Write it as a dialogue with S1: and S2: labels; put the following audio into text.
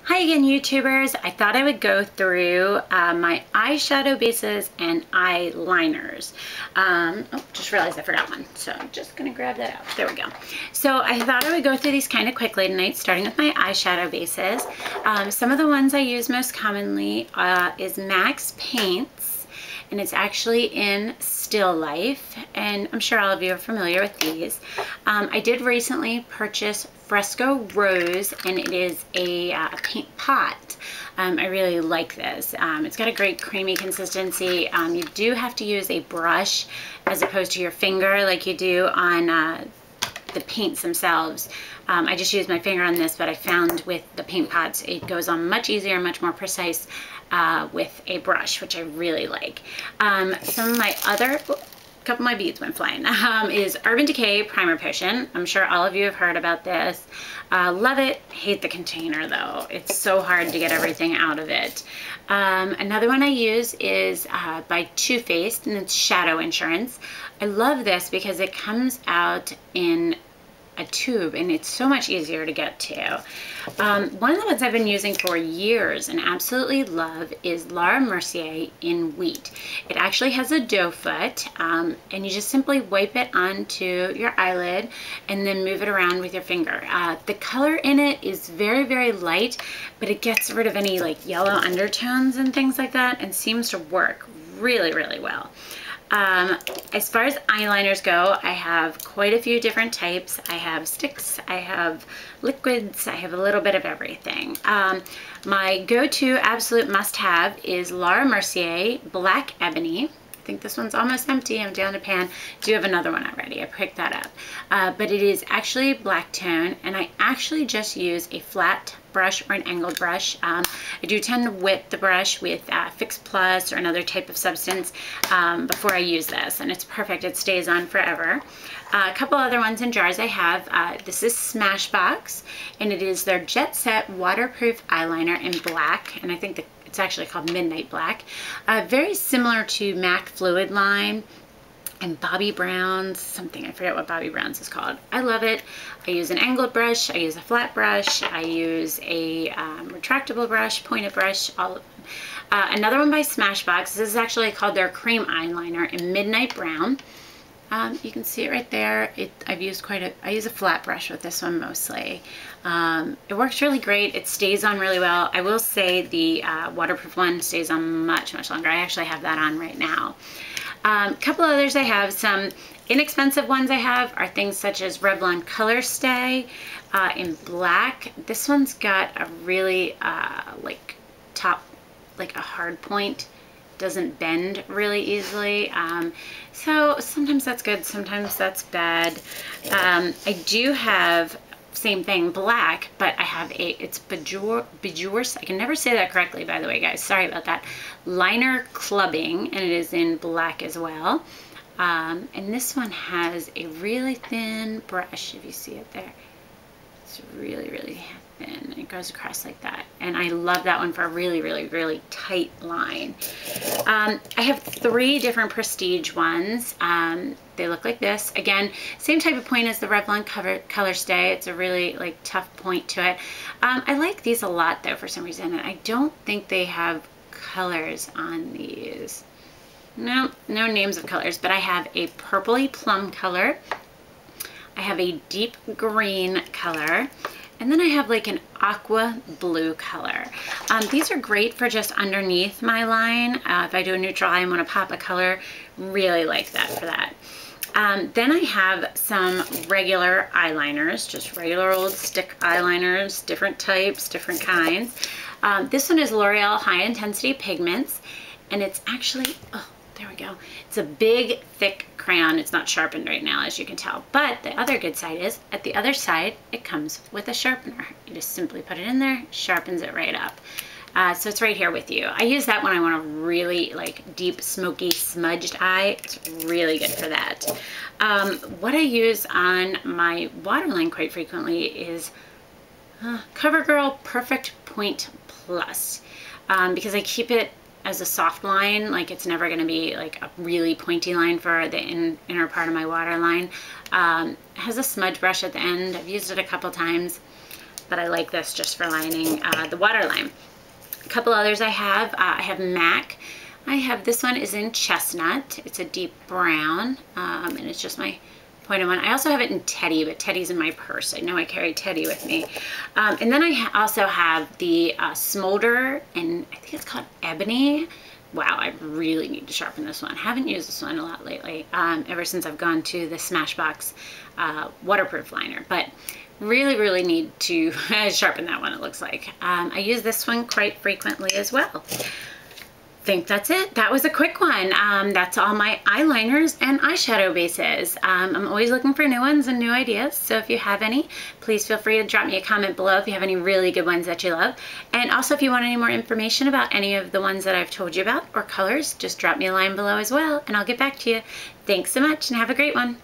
S1: Hi again, YouTubers. I thought I would go through my eyeshadow bases and eyeliners. Oh, just realized I forgot one, so I'm just going to grab that out. There we go. So I thought I would go through these kind of quickly tonight, starting with my eyeshadow bases. Some of the ones I use most commonly is MAC's Paints, and it's actually in Still Life, and I'm sure all of you are familiar with these. I did recently purchase Fresco Rose, and it is a paint pot. I really like this. It's got a great creamy consistency. You do have to use a brush as opposed to your finger like you do on the paints themselves. I just used my finger on this, but I found with the paint pots it goes on much easier, much more precise with a brush, which I really like. Some of my other, couple of my beads went flying, is Urban Decay Primer Potion. I'm sure all of you have heard about this. Love it. Hate the container though. It's so hard to get everything out of it. Another one I use is by Too Faced, and it's Shadow Insurance. I love this because it comes out in a tube and it's so much easier to get to. One of the ones I've been using for years and absolutely love is Mercier in Wheat. It actually has a doe foot, and you just simply wipe it onto your eyelid and then move it around with your finger. The color in it is very, very light, but it gets rid of any like yellow undertones and things like that and seems to work really, really well. As far as eyeliners go, I have quite a few different types. I have sticks, I have liquids, I have a little bit of everything. My go-to absolute must-have is Mercier Black Ebony. I think this one's almost empty. I'm down to pan. Do have another one already. I picked that up. But it is actually black tone, and I actually just use a flat brush or an angled brush. I do tend to wet the brush with Fix Plus or another type of substance before I use this, and it's perfect. It stays on forever. A couple other ones in jars I have. This is Smashbox, and it is their Jet Set Waterproof Eyeliner in black, and I think it's actually called Midnight Black. Very similar to MAC Fluid Line and Bobbi Brown's something. I forget what Bobbi Brown's is called. I love it. I use an angled brush. I use a flat brush. I use a retractable brush, pointed brush, all of them. Another one by Smashbox. This is actually called their Cream Eyeliner in Midnight Brown. You can see it right there. I use a flat brush with this one mostly. It works really great. It stays on really well. I will say the waterproof one stays on much, much longer. I actually have that on right now. A couple others I have, some inexpensive ones I have are things such as Revlon Color Stay in black. This one's got a really like a hard point. Doesn't bend really easily. So sometimes that's good, sometimes that's bad. I do have, same thing, black, but I have it's Bojouris, I can never say that correctly, by the way, guys, sorry about that, Liner Clubbing, and it is in black as well. And this one has a really thin brush, if you see it there. It's really, really thin. It goes across like that. And I love that one for a really, really, really tight line. I have 3 different prestige ones. They look like this. Again, same type of point as the Revlon Color Stay. It's a really like tough point to it. I like these a lot though for some reason. And I don't think they have colors on these. No names of colors, but I have a purpley plum color. I have a deep green color, and then I have like an aqua blue color. These are great for just underneath my line. If I do a neutral eye and want to pop a color, really like that for that. Then I have some regular eyeliners, just regular old stick eyeliners, different types, different kinds. This one is Loreal High Intensity Pigments, and it's actually, oh, there we go. It's a big, thick crayon. It's not sharpened right now, as you can tell. But the other good side is, at the other side, it comes with a sharpener. You just simply put it in there, sharpens it right up. So it's right here with you. I use that when I want a really like deep, smoky, smudged eye. It's really good for that. What I use on my waterline quite frequently is CoverGirl Perfect Point Plus, because I keep it as a soft line, like it's never going to be like a really pointy line for the inner part of my waterline. It has a smudge brush at the end. I've used it a couple times. but I like this just for lining the waterline. A couple others I have MAC. I have, this one is in Chestnut. It's a deep brown, and it's just my point of one. I also have it in Teddy, but Teddy's in my purse. I know I carry Teddy with me. And then I also have the Smolder, and I think it's called Ebony. Wow, I really need to sharpen this one. I haven't used this one a lot lately, ever since I've gone to the Smashbox waterproof liner. But really need to sharpen that one, it looks like. I use this one quite frequently as well. I think that's it. That was a quick one. That's all my eyeliners and eyeshadow bases. I'm always looking for new ones and new ideas, so if you have any, please feel free to drop me a comment below if you have any really good ones that you love. And also, if you want any more information about any of the ones that I've told you about or colors, just drop me a line below as well and I'll get back to you. Thanks so much and have a great one.